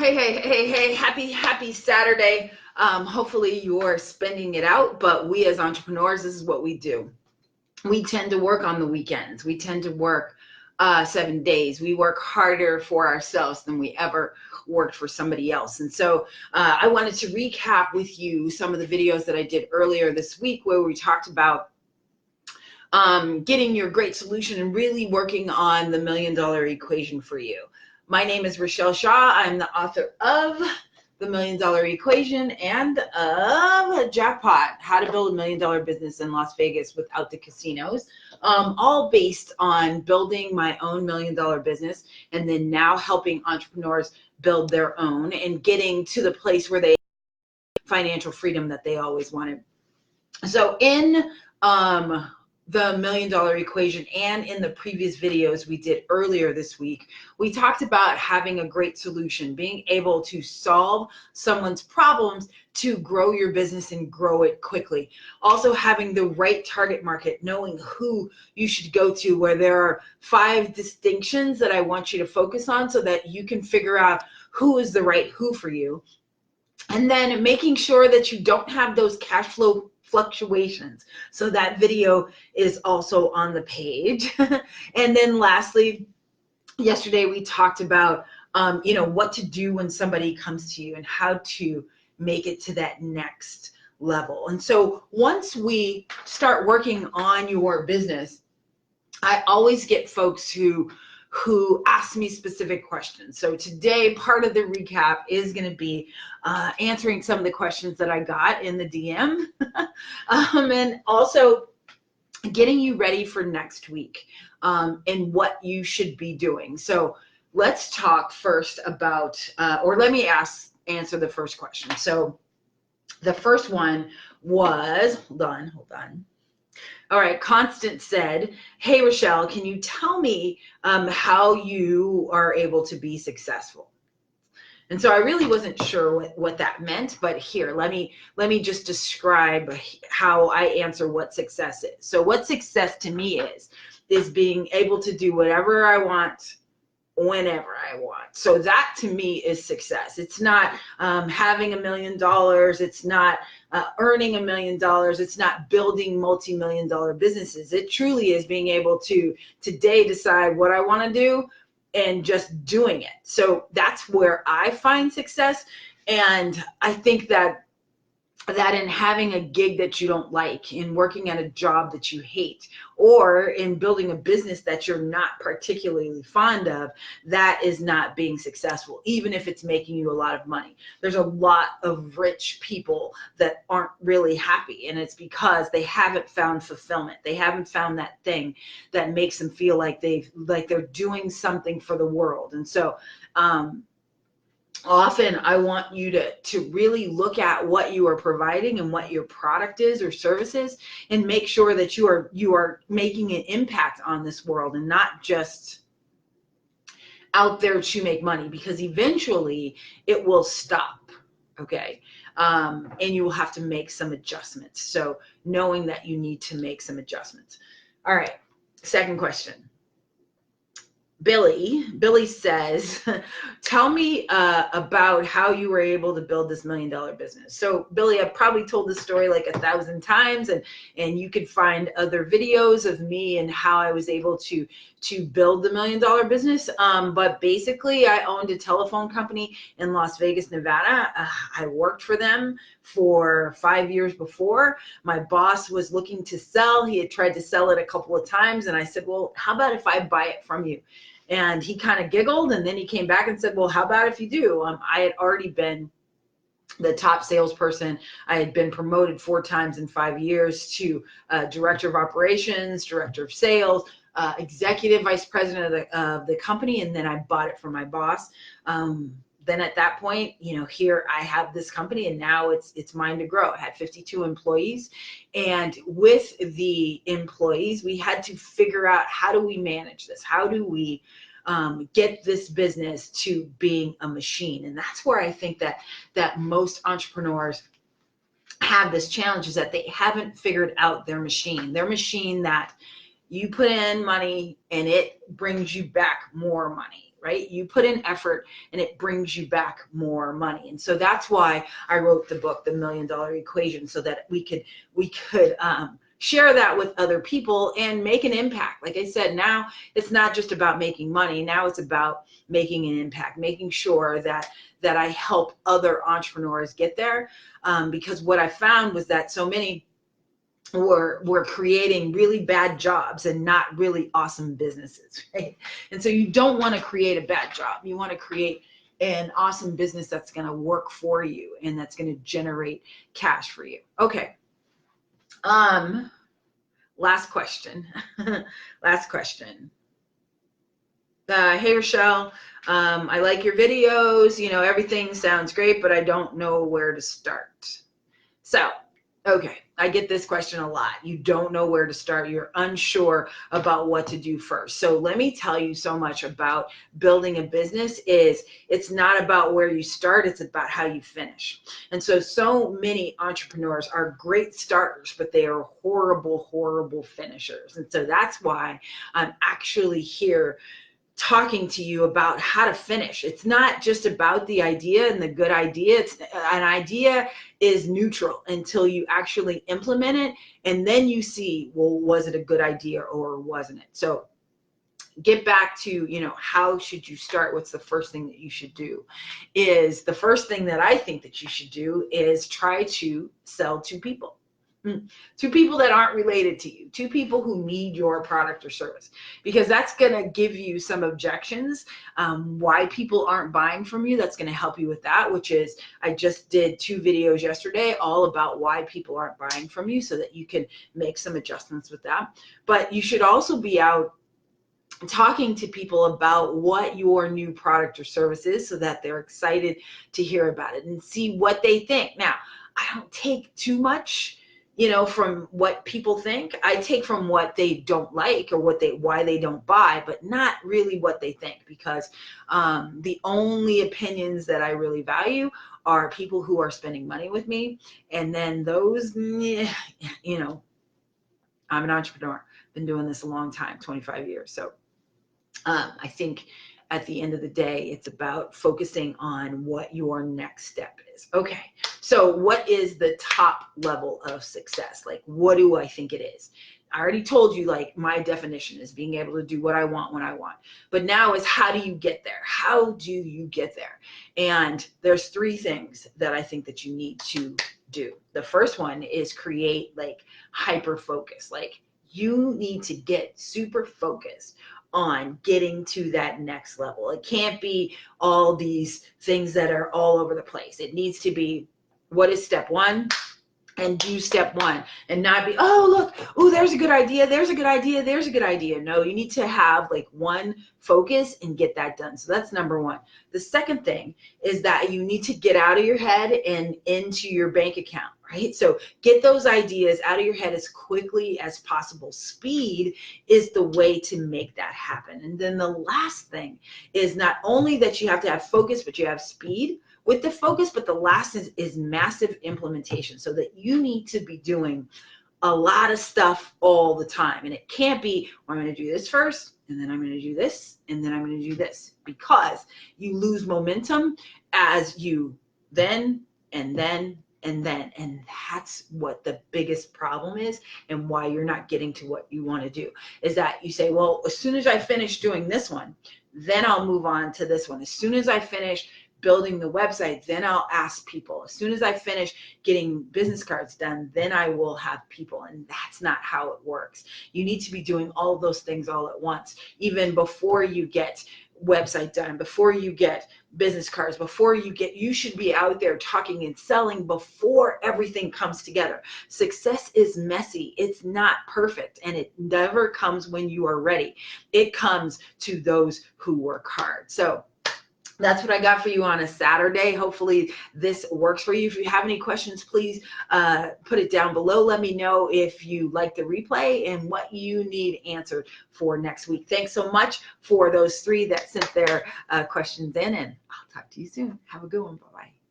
Hey, happy Saturday. Hopefully you're spending it out, but we as entrepreneurs, this is what we do. We tend to work on the weekends. We tend to work 7 days. We work harder for ourselves than we ever worked for somebody else. And so I wanted to recap with you some of the videos that I did earlier this week where we talked about getting your great solution and really working on the $1 million equation for you. My name is Rochelle Shaw. I'm the author of The $1 Million Equation and of Jackpot, How to Build a $1 Million Business in Las Vegas Without the Casinos, all based on building my own $1 million business and then now helping entrepreneurs build their own and getting to the place where they have financial freedom that they always wanted. So in the $1 Million Equation and in the previous videos we did earlier this week, we talked about having a great solution, being able to solve someone's problems to grow your business and grow it quickly. Also having the right target market, knowing who you should go to, where there are 5 distinctions that I want you to focus on so that you can figure out who is the right who for you. And then making sure that you don't have those cash flow fluctuations. So that video is also on the page. And then lastly, yesterday we talked about, what to do when somebody comes to you and how to make it to that next level. And so once we start working on your business, I always get folks who ask me specific questions. So today, part of the recap is going to be answering some of the questions that I got in the DM, and also getting you ready for next week and what you should be doing. So let's talk first about, or let me answer the first question. So the first one was, hold on. All right, Constance said, hey, Rochelle, can you tell me how you are able to be successful? And so I really wasn't sure what that meant, but here, let me just describe how I answer what success is. So what success to me is being able to do whatever I want whenever I want. So that to me is success. It's not having $1 million. It's not earning $1 million. It's not building multi-million-dollar businesses. It truly is being able to today decide what I want to do and just doing it. So that's where I find success. And I think that in having a gig that you don't like, in working at a job that you hate, or in building a business that you're not particularly fond of, that is not being successful, even if it's making you a lot of money. There's a lot of rich people that aren't really happy, and it's because they haven't found fulfillment. They haven't found that thing that makes them feel like they're doing something for the world. And so often I want you to really look at what you are providing and what your product is or service is, and make sure that you are making an impact on this world and not just out there to make money, because eventually it will stop, okay? And you will have to make some adjustments. So knowing that you need to make some adjustments. All right, second question. Billy says, tell me about how you were able to build this $1 million business. So Billy, I've probably told this story like 1,000 times, and you could find other videos of me and how I was able to build the $1 million business. But basically I owned a telephone company in Las Vegas, Nevada. I worked for them for 5 years before. My boss was looking to sell. He had tried to sell it a couple of times, and I said, well, how about if I buy it from you? And he kind of giggled, and then he came back and said, well, how about if you do? I had already been the top salesperson. I had been promoted 4 times in 5 years to director of operations, director of sales, executive vice president of the company, and then I bought it from my boss. Then at that point, here I have this company, and now it's mine to grow. I had 52 employees, and with the employees, we had to figure out, how do we manage this? How do we get this business to being a machine? And that's where I think that most entrepreneurs have this challenge, is that they haven't figured out their machine that you put in money and it brings you back more money. right? You put in effort and it brings you back more money. And so that's why I wrote the book, The $1 Million Equation, so that we could share that with other people and make an impact. Like I said, now it's not just about making money. Now it's about making an impact, making sure that I help other entrepreneurs get there. Because what I found was that so many were creating really bad jobs and not really awesome businesses, right? And so you don't want to create a bad job. You want to create an awesome business that's going to work for you and that's going to generate cash for you. Okay. Last question. Last question. Hey, Rochelle, I like your videos. You know, everything sounds great, but I don't know where to start. So, okay, I get this question a lot. You don't know where to start. You're unsure about what to do first. So let me tell you so much about building a business is it's not about where you start, it's about how you finish. And so many entrepreneurs are great starters, but they are horrible, horrible finishers. And so that's why I'm actually here talking to you about how to finish. It's not just about the idea and the good idea. It's an idea is neutral until you actually implement it, and then you see, well, was it a good idea or wasn't it? So get back to, you know, how should you start? What's the first thing that you should do? Is the first thing that I think that you should do is try to sell to people. To people that aren't related to you, to people who need your product or service, because that's going to give you some objections, why people aren't buying from you. That's going to help you with that, which is I just did 2 videos yesterday all about why people aren't buying from you so that you can make some adjustments with that. But you should also be out talking to people about what your new product or service is so that they're excited to hear about it and see what they think. Now, I don't take too much, you know, from what people think. I take from what they don't like or why they don't buy, but not really what they think, because the only opinions that I really value are people who are spending money with me. And then those, you know, I'm an entrepreneur, been doing this a long time, 25 years. So I think at the end of the day, it's about focusing on what your next step is. Okay, so what is the top level of success? Like, what do I think it is? I already told you, like, my definition is being able to do what I want when I want. But now is, how do you get there? How do you get there? And there's 3 things that I think that you need to do. The first one is create, like, hyper focus. Like, you need to get super focused on getting to that next level. It can't be all these things that are all over the place. It needs to be, what is step 1? And do step 1 and not be, oh, look, oh, there's a good idea. There's a good idea. There's a good idea. No, you need to have like one focus and get that done. So that's number 1. The second thing is that you need to get out of your head and into your bank account, right? So get those ideas out of your head as quickly as possible. Speed is the way to make that happen. And then the last thing is not only that you have to have focus, but you have speed with the focus, but the last is massive implementation, so that you need to be doing a lot of stuff all the time. And it can't be, well, I'm going to do this first, and then I'm going to do this, and then I'm going to do this, because you lose momentum as you then, and that's what the biggest problem is, and why you're not getting to what you want to do, is that you say, well, as soon as I finish doing this one, then I'll move on to this one. As soon as I finish building the website, then I'll ask people. As soon as I finish getting business cards done, then I will have people. And that's not how it works. You need to be doing all of those things all at once, even before you get website done, before you get business cards, you should be out there talking and selling before everything comes together. Success is messy. It's not perfect, and it never comes when you are ready. It comes to those who work hard. So that's what I got for you on a Saturday. Hopefully this works for you. If you have any questions, please put it down below. Let me know if you like the replay and what you need answered for next week. Thanks so much for those 3 that sent their questions in, and I'll talk to you soon. Have a good one. Bye-bye.